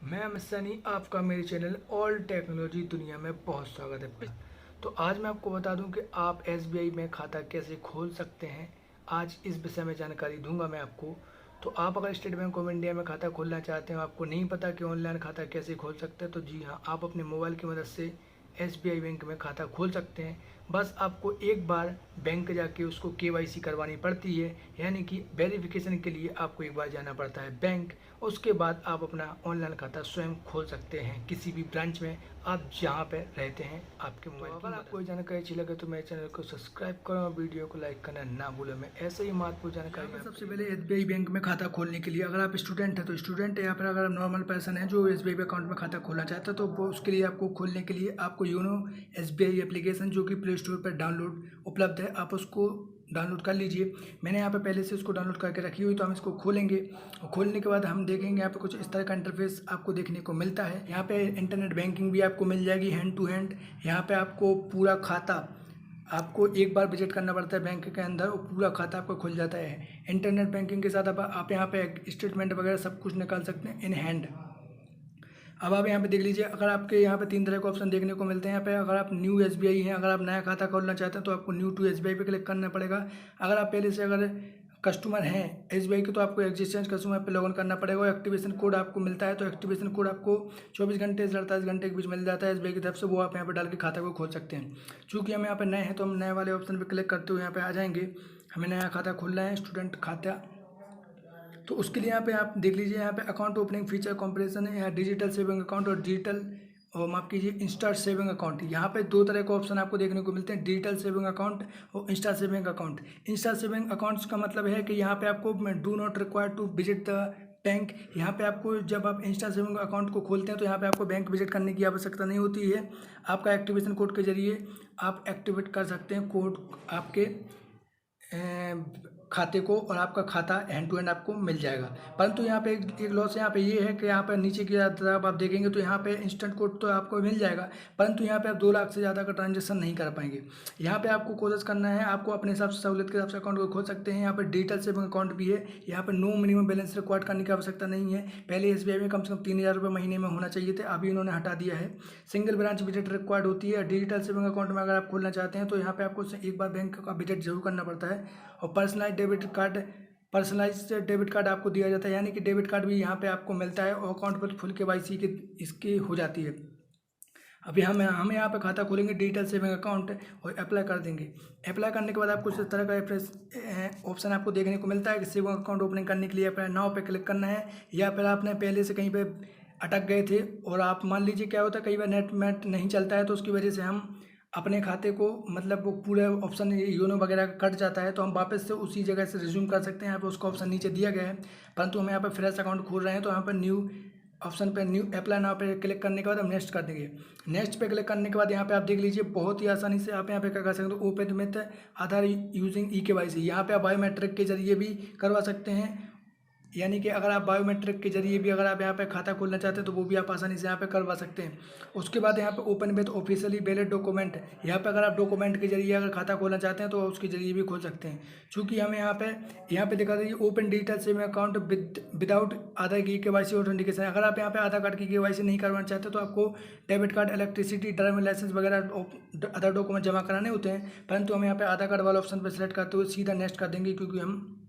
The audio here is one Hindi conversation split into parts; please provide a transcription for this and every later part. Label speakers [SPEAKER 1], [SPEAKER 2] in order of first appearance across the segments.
[SPEAKER 1] मैं अमित सैनी, आपका मेरे चैनल ऑल टेक्नोलॉजी दुनिया में बहुत स्वागत है। तो आज मैं आपको बता दूं कि आप एसबीआई में खाता कैसे खोल सकते हैं। आज इस विषय में जानकारी दूंगा मैं आपको। तो आप अगर स्टेट बैंक ऑफ इंडिया में खाता खोलना चाहते हैं, आपको नहीं पता कि ऑनलाइन खाता कैसे खोल सकते हैं, तो जी हाँ, आप अपने मोबाइल की मदद से एसबीआई बैंक में खाता खोल सकते हैं। बस आपको एक बार बैंक जाके उसको केवाईसी करवानी पड़ती है, यानी कि वेरिफिकेशन के लिए आपको एक बार जाना पड़ता है बैंक। उसके बाद आप अपना ऑनलाइन खाता स्वयं खोल सकते हैं किसी भी ब्रांच में, आप जहाँ पे रहते हैं आपके मोबाइल की मदद। अगर आपको जानकारी अच्छी लगे तो मेरे चैनल को सब्सक्राइब करो और वीडियो को लाइक करना ना भूलें। मैं ऐसे ही महत्वपूर्ण जानकारी। सबसे पहले एसबीआई बैंक में खाता खोलने के लिए अगर आप स्टूडेंट हैं तो स्टूडेंट है, या फिर अगर आप नॉर्मल पर्सन है जो एसबीआई अकाउंट में खाता खोलना चाहता है, तो वो उसके लिए आपको खोलने के लिए आपको योनो एसबीआई एप्लीकेशन जो कि प्ले स्टोर पर डाउनलोड उपलब्ध है, आप उसको डाउनलोड कर लीजिए। मैंने यहाँ पे पहले से उसको डाउनलोड करके रखी हुई, तो हम इसको खोलेंगे और खोलने के बाद हम देखेंगे यहाँ पे कुछ इस तरह का इंटरफेस आपको देखने को मिलता है। यहाँ पे इंटरनेट बैंकिंग भी आपको मिल जाएगी हैंड टू हैंड। यहाँ पे आपको पूरा खाता आपको एक बार विजिट करना पड़ता है बैंक के अंदर और पूरा खाता आपका खुल जाता है। इंटरनेट बैंकिंग के साथ आप यहाँ पे स्टेटमेंट वगैरह सब कुछ निकाल सकते हैं इन हैंड। अब आप यहाँ पे देख लीजिए, अगर आपके यहाँ पे 3 तरह के ऑप्शन देखने को मिलते हैं। यहाँ पे अगर आप न्यू एसबीआई हैं, अगर आप नया खाता खोलना चाहते हैं तो आपको न्यू टू एसबीआई पे क्लिक करना पड़ेगा। अगर आप पहले से अगर कस्टमर हैं एसबीआई के तो आपको एग्जिस्टेंस कस्टमर पे लॉगिन करना पड़ेगा और एक्टिवेशन कोड आपको मिलता है। तो एक्टिवेशन कोड आपको 24 घंटे से 48 घंटे के बीच मिल जाता है एसबीआई की तरफ से, वो आप यहाँ पे डाल के खाता को खोल सकते हैं। चूँकि हम यहाँ पे नए हैं तो हम नए वाले ऑप्शन पर क्लिक करते हुए यहाँ पे आ जाएंगे। हमें नया खाता खोलना है, स्टूडेंट खाता। तो उसके लिए यहाँ पे आप देख लीजिए, यहाँ पे अकाउंट ओपनिंग फीचर कंपैरिजन है, यहाँ डिजिटल सेविंग अकाउंट और डिजिटल और माफ कीजिए इंस्टा सेविंग अकाउंट। यहाँ पे 2 तरह के ऑप्शन आपको देखने को मिलते हैं, डिजिटल सेविंग अकाउंट और insta saving account. Insta saving accounts का मतलब है कि यहाँ पे आपको do not require to visit the bank. यहाँ पे आपको जब आप इंस्टा सेविंग अकाउंट को खोलते हैं तो यहाँ पे आपको बैंक विजिट करने की आवश्यकता नहीं होती है। आपका एक्टिवेशन कोड के जरिए आप एक्टिवेट कर सकते हैं कोड आपके खाते को, और आपका खाता हैंड टू हैंड आपको मिल जाएगा। परंतु यहाँ पे एक लॉस यहाँ पे ये है कि यहाँ पे नीचे की तरफ आप देखेंगे तो यहाँ पे इंस्टेंट कोड तो आपको मिल जाएगा, परंतु यहाँ पे आप 2 लाख से ज़्यादा का ट्रांजेक्शन नहीं कर पाएंगे। यहाँ पे आपको कोशिश करना है, आपको अपने हिसाब से सहूलियत के हिसाब से अकाउंट को खोल सकते हैं। यहाँ पे डिजिटल सेविंग अकाउंट भी है, यहाँ पे नो मिनिमम बैलेंस रिक्वायर्ड करने की आवश्यकता नहीं है। पहले एसबीआई में कम से कम 3,000 रुपये महीने में होना चाहिए थे, अभी उन्होंने हटा दिया है। सिंगल ब्रांच विजिट रिक्वायर्ड होती है। डिजिटल सेविंग अकाउंट में अगर आप खोलना चाहते हैं तो यहाँ पे आपको एक बार बैंक का विजिट जरूर करना पड़ता है। और पर्सनलाइज डेबिट कार्ड आपको दिया जाता है, यानी कि डेबिट कार्ड भी यहाँ पे आपको मिलता है और अकाउंट पर फुल केवाईसी की इसकी हो जाती है। अभी हम यहाँ पे खाता खोलेंगे डिजिटल सेविंग अकाउंट और अप्लाई कर देंगे। अप्लाई करने के बाद आपको इस तरह का ऑप्शन आपको देखने को मिलता है कि सेविंग अकाउंट ओपनिंग करने के लिए अप्लाई नाउ पे क्लिक करना है, या फिर आपने पहले से कहीं पे अटक गए थे और आप मान लीजिए क्या होता है कई बार नेट नहीं चलता है, तो उसकी वजह से हम अपने खाते को मतलब वो पूरे ऑप्शन योनो वगैरह कट जाता है, तो हम वापस से उसी जगह से रिज्यूम कर सकते हैं। यहाँ पे उसका ऑप्शन नीचे दिया गया है, परंतु हम यहाँ पे फ्रेश अकाउंट खोल रहे हैं तो यहाँ पर न्यू ऑप्शन पे न्यू अप्लाई नाउ पे क्लिक करने के बाद हम नेक्स्ट कर देंगे। नेक्स्ट पे क्लिक करने के बाद यहाँ पे आप देख लीजिए बहुत ही आसानी से आप यहाँ पे क्या कर सकते हो, open with Aadhaar using e-KYC. यहाँ पे आप बायोमेट्रिक के जरिए भी करवा सकते हैं, यानी कि अगर आप बायोमेट्रिक के जरिए भी अगर आप यहाँ पे खाता खोलना चाहते हैं तो वो भी आप आसानी से यहाँ पे करवा सकते हैं। उसके बाद यहाँ पे open with officially valid document, यहाँ पे अगर आप डॉक्यूमेंट के जरिए अगर खाता खोलना चाहते हैं तो उसके जरिए भी खोल सकते हैं। चूँकि हमें यहाँ पे दिखा दीजिए open digital saving account without Aadhaar की केवाईसी ऑथेंटिकेशन। अगर आप यहाँ पे आधार कार्ड की केवाईसी नहीं करवाना चाहते तो आपको debit card, electricity, driving licence वगैरह अदर डॉक्यूमेंट जमा कराने होते हैं, परंतु हम यहाँ पे आधार कार्ड वाला ऑप्शन पर सेलेक्ट करते हुए सीधा नेक्स्ट कर देंगे, क्योंकि हम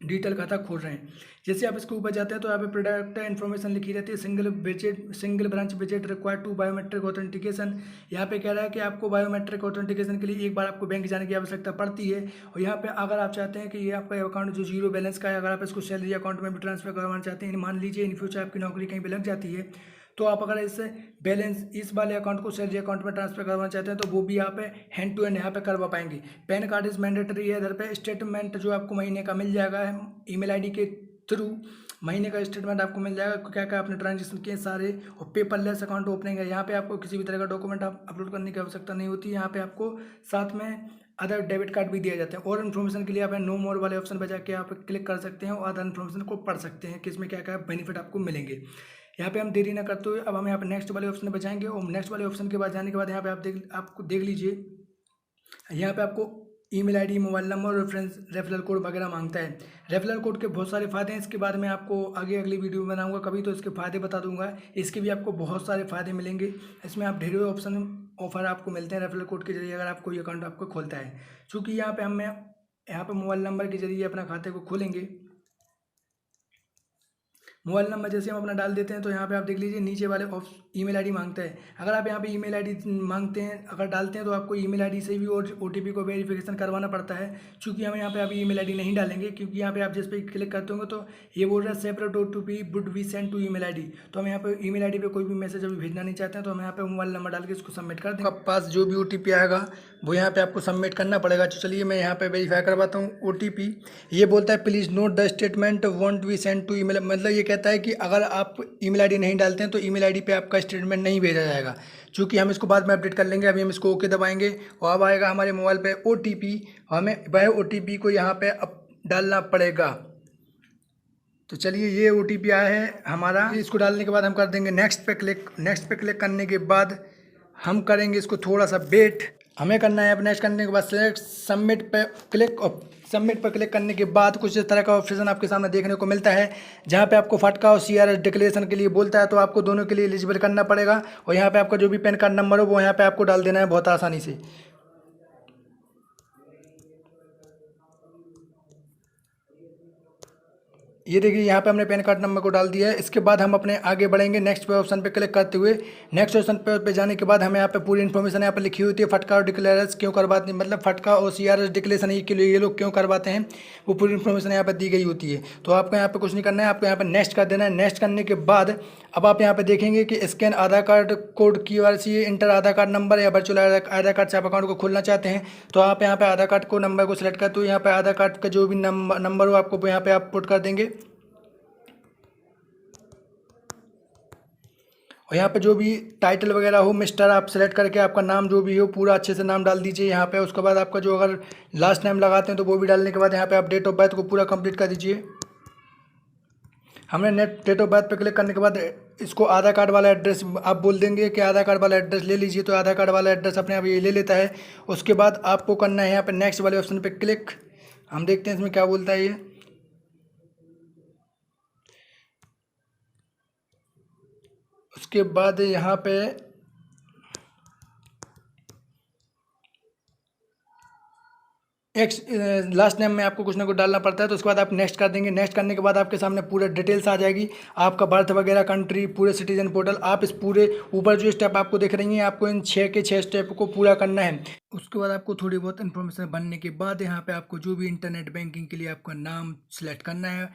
[SPEAKER 1] डिजिटल खाता खोल रहे हैं। जैसे आप इसके ऊपर जाते हैं तो यहाँ पे प्रोडक्ट इन्फॉर्मेशन लिखी रहती है, single branch visit required to biometric authentication. यहाँ पे कह रहा है कि आपको बायोमेट्रिक ऑथेंटिकेशन के लिए एक बार आपको बैंक जाने की आवश्यकता पड़ती है। और यहाँ पे अगर आप चाहते हैं कि ये आपका अकाउंट जो 0 बैलेंस का है, अगर आप इसको सैलरी अकाउंट में भी ट्रांसफर करवाना चाहते हैं, मान लीजिए इन फ्यूचर आपकी नौकरी कहीं पर लग जाती है, तो आप अगर इस बैलेंस इस वाले अकाउंट को सैलरी अकाउंट में ट्रांसफर करवाना चाहते हैं तो वो भी आप हैंड टू हैंड यहाँ पे करवा पाएंगे। पैन कार्ड इज मैंडेटरी है। इधर पे स्टेटमेंट जो आपको महीने का मिल जाएगा ईमेल आईडी के थ्रू, महीने का स्टेटमेंट आपको मिल जाएगा, क्या क्या आपने ट्रांजेक्शन किए सारे। और पेपरलेस अकाउंट ओपनिंग है, यहाँ पे आपको किसी भी तरह का डॉक्यूमेंट आप अपलोड करने की आवश्यकता नहीं होती है। यहाँ पे आपको साथ में अदर डेबिट कार्ड भी दिया जाता है। और इन्फॉर्मेशन के लिए आप नो मोर वाले ऑप्शन पर जाके आप क्लिक कर सकते हैं और अदर इन्फॉर्मेशन को पढ़ सकते हैं कि इसमें क्या क्या बेनिफिट आपको मिलेंगे। यहाँ पे हम देरी ना करते हुए अब हम यहाँ पे नेक्स्ट वाले ऑप्शन पे जाएंगे, और नेक्स्ट वाले ऑप्शन के बाद जाने के बाद यहाँ पे आपको देख लीजिए, यहाँ पे आपको email ID, mobile number, referral code वगैरह मांगता है। रेफरल कोड के बहुत सारे फ़ायदे हैं, इसके बाद मैं आपको आगे अगली वीडियो में बनाऊंगा कभी, तो इसके फ़ायदे बता दूंगा। इसके भी आपको बहुत सारे फ़ायदे मिलेंगे। इसमें आप ढेरों ऑफर आपको मिलते हैं रेफरल कोड के जरिए, अगर आप कोई अकाउंट आपको खोलता है। चूँकि यहाँ पे मोबाइल नंबर के जरिए अपना खाते को खोलेंगे। मोबाइल नंबर जैसे हम अपना डाल देते हैं तो यहाँ पे आप देख लीजिए नीचे वाले ईमेल आईडी मांगता है। अगर आप यहाँ पे ईमेल आईडी मांगते हैं, अगर डालते हैं तो आपको ईमेल आईडी से भी और ओटीपी को वेरिफिकेशन करवाना पड़ता है। चूँकि हम यहाँ पे अभी ईमेल आईडी नहीं डालेंगे, क्योंकि यहाँ पे आप जिस पे क्लिक करते होंगे तो ये बोल रहा है separate OTP would be send to email ID. तो हम यहाँ पे ईमेल आईडी पे कोई भी मैसेज अभी भेजना नहीं चाहते हैं, तो हम यहाँ पे मोबाइल नंबर डाल के इसको सबमिट कर देंगे। आपके पास जो भी ओटीपी आएगा वो यहाँ पे आपको सबमिट करना पड़ेगा। तो चलिए मैं यहाँ पे वेरीफाई करवाता हूँ ओटीपी। ये बोलता है please note the statement won't be send to email, मतलब ये कहता है कि अगर आप ईमेल आईडी नहीं डालते हैं तो ईमेल आईडी पे आपका स्टेटमेंट नहीं भेजा जाएगा। चूँकि हम इसको बाद में अपडेट कर लेंगे, अभी हम इसको ओके दबाएंगे और अब आएगा हमारे मोबाइल पे ओटीपी। हमें वह ओटीपी को यहाँ पे अब डालना पड़ेगा। तो चलिए ये ओटीपी आया है हमारा, इसको डालने के बाद हम कर देंगे नेक्स्ट पे क्लिक। नेक्स्ट पे क्लिक करने के बाद हम करेंगे इसको थोड़ा सा वेट। हमें करना है, अब नेक्स्ट करने के बाद सिलेक्ट सबमिट पे क्लिक, और सबमिट पर क्लिक करने के बाद कुछ इस तरह का ऑप्शन आपके सामने देखने को मिलता है, जहां पे आपको फटका और सीआरएस डिक्लेरेशन के लिए बोलता है। तो आपको दोनों के लिए एलिजिबल करना पड़ेगा, और यहाँ पे आपका जो भी पैन कार्ड नंबर हो वो यहाँ पे आपको डाल देना है बहुत आसानी से। ये देखिए यहाँ पे हमने पैन कार्ड नंबर को डाल दिया है। इसके बाद हम अपने आगे बढ़ेंगे नेक्स्ट पे ऑप्शन पे क्लिक करते हुए। नेक्स्ट ऑप्शन पे जाने के बाद हमें यहाँ पे पूरी इन्फॉर्मेशन यहाँ पे लिखी होती है, फटका और डिक्लेरेशन क्यों करवाते हैं, मतलब फटका और सीआरएस डिक्लेरेशन ये लोग क्यों करवाते हैं, वो पूरी इन्फॉर्मेशन यहाँ पे दी गई होती है। तो आपको यहाँ पे कुछ नहीं करना है, आपको यहाँ पे नेक्स्ट कर देना है। नेक्स्ट करने के बाद अब आप यहाँ पे देखेंगे कि स्कैन आधार कार्ड कोड QRC इंटर आधार कार्ड नंबर या वर्चुअल आधार कार्ड से आप अकाउंट को खोलना चाहते हैं। तो आप यहाँ पे आधार कार्ड को नंबर को सिलेक्ट करते हुए यहाँ पे आधार कार्ड का जो भी नंबर हो आपको यहाँ पे आप पुट कर देंगे, और यहाँ पे जो भी टाइटल वगैरह हो मिस्टर आप सेलेक्ट करके आपका नाम जो भी हो पूरा अच्छे से नाम डाल दीजिए यहाँ पे। उसके बाद आपका जो अगर लास्ट नेम लगाते हैं तो वो भी डालने के बाद यहाँ पे आप डेट ऑफ बर्थ को पूरा कंप्लीट कर दीजिए। हमने डेट ऑफ बर्थ पे क्लिक करने के बाद इसको आधार कार्ड वाला एड्रेस आप बोल देंगे कि आधार कार्ड वाला एड्रेस ले लीजिए, तो आधार कार्ड वाला एड्रेस अपने आप ये ले लेता है। उसके बाद आपको करना है यहाँ पे नेक्स्ट वाले ऑप्शन पे क्लिक। हम देखते हैं इसमें क्या बोलता है ये। उसके बाद यहाँ पे लास्ट नेम में आपको कुछ ना कुछ डालना पड़ता है। तो उसके बाद आप नेक्स्ट कर देंगे। नेक्स्ट करने के बाद आपके सामने पूरा डिटेल्स आ जाएगी, आपका बर्थ वगैरह, कंट्री, पूरे सिटीजन पोर्टल। आप इस पूरे ऊपर जो स्टेप आपको दिख रही हैं, आपको इन 6 के 6 स्टेप को पूरा करना है। उसके बाद आपको थोड़ी बहुत इन्फॉर्मेशन भरने के बाद यहाँ पे आपको जो भी इंटरनेट बैंकिंग के लिए आपका नाम सेलेक्ट करना है,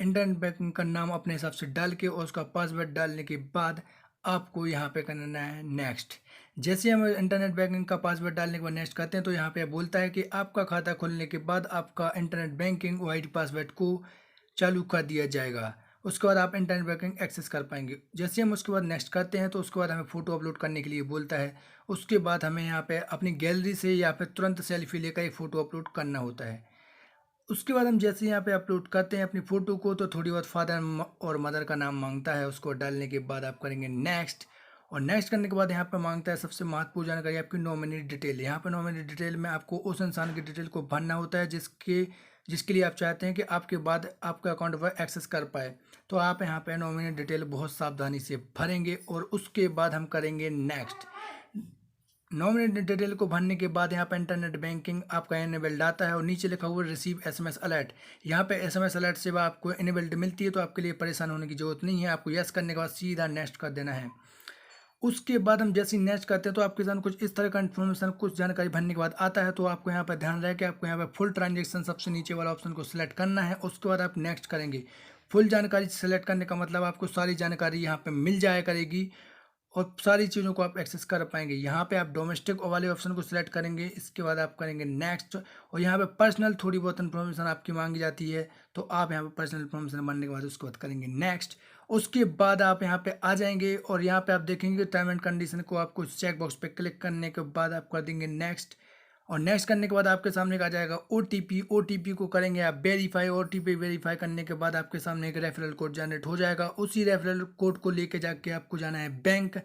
[SPEAKER 1] इंटरनेट बैंकिंग का नाम अपने हिसाब से डाल के और उसका पासवर्ड डालने के बाद आपको यहाँ पे करना है नेक्स्ट। जैसे हम इंटरनेट बैंकिंग का पासवर्ड डालने के बाद नेक्स्ट करते हैं तो यहाँ पे बोलता है कि आपका खाता खुलने के बाद आपका इंटरनेट बैंकिंग OID पासवर्ड को चालू कर दिया जाएगा। उसके बाद आप इंटरनेट बैंकिंग एक्सेस कर पाएंगे। जैसे हम उसके बाद नेक्स्ट करते हैं तो उसके बाद हमें फ़ोटो अपलोड करने के लिए बोलता है। उसके बाद हमें यहाँ पे अपनी गैलरी से या फिर तुरंत सेल्फी लेकर एक फ़ोटो अपलोड करना होता है। उसके बाद हम जैसे यहाँ पे अपलोड करते हैं अपनी फ़ोटो को तो थोड़ी बहुत फादर और मदर का नाम मांगता है। उसको डालने के बाद आप करेंगे नेक्स्ट, और नेक्स्ट करने के बाद यहाँ पे मांगता है सबसे महत्वपूर्ण जानकारी आपकी नॉमिनी डिटेल। यहाँ पे नॉमिनी डिटेल में आपको उस इंसान की डिटेल को भरना होता है जिसके लिए आप चाहते हैं कि आपके बाद आपके अकाउंट पर एक्सेस कर पाए। तो आप यहाँ पे नॉमिनी डिटेल बहुत सावधानी से भरेंगे और उसके बाद हम करेंगे नेक्स्ट। नॉमिनी डिटेल को भरने के बाद यहाँ पे इंटरनेट बैंकिंग आपका इनेबल्ड आता है और नीचे लिखा हुआ रिसीव SMS अलर्ट। यहाँ पे SMS अलर्ट सेवा आपको इनेबल्ड मिलती है, तो आपके लिए परेशान होने की जरूरत नहीं है। आपको यस करने के बाद सीधा नेक्स्ट कर देना है। उसके बाद हम जैसे नेक्स्ट करते हैं तो आपके साथ कुछ इस तरह का इन्फॉर्मेशन, कुछ जानकारी भरने के बाद आता है। तो आपको यहाँ पर ध्यान रहे कि आपको यहाँ पर फुल ट्रांजेक्शन सबसे नीचे वाला ऑप्शन को सिलेक्ट करना है। उसके बाद आप नेक्स्ट करेंगे। फुल जानकारी सेलेक्ट करने का मतलब आपको सारी जानकारी यहाँ पर मिल जाया करेगी और सारी चीज़ों को आप एक्सेस कर पाएंगे। यहाँ पे आप डोमेस्टिक वाले ऑप्शन को सिलेक्ट करेंगे। इसके बाद आप करेंगे नेक्स्ट, और यहाँ पे पर्सनल थोड़ी बहुत इन्फॉर्मेशन आपकी मांगी जाती है, तो आप यहाँ पे पर्सनल इन्फॉर्मेशन बनने के बाद उसके बाद करेंगे नेक्स्ट। उसके बाद आप यहाँ पे आ जाएंगे और यहाँ पे आप देखेंगे टर्म एंड कंडीशन को आपको चेक बॉक्स पे क्लिक करने के बाद आप कर देंगे नेक्स्ट, और नेक्स्ट करने के बाद आपके सामने आ जाएगा OTP को करेंगे आप वेरीफाई। OTP वेरीफाई करने के बाद आपके सामने एक रेफरल कोड जनरेट हो जाएगा। उसी रेफरल कोड को लेके जाके आपको जाना है बैंक,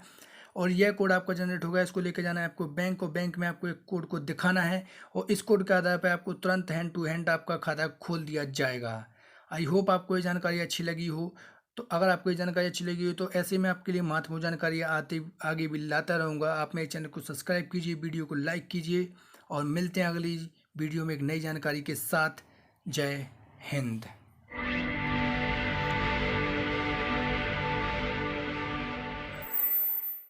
[SPEAKER 1] और यह कोड आपका जनरेट होगा। इसको लेके जाना है आपको बैंक, और बैंक में आपको एक कोड को दिखाना है और इस कोड के आधार पर आपको तुरंत हैंड टू हैंड आपका खाता खोल दिया जाएगा। आई होप आपको ये जानकारी अच्छी लगी हो। तो अगर आपको ये जानकारी अच्छी लगी हो तो ऐसे में आपके लिए महत्वपूर्ण जानकारी आगे भी लाता रहूँगा। आप मेरे चैनल को सब्सक्राइब कीजिए, वीडियो को लाइक कीजिए और मिलते हैं अगली वीडियो में एक नई जानकारी के साथ। जय हिंद।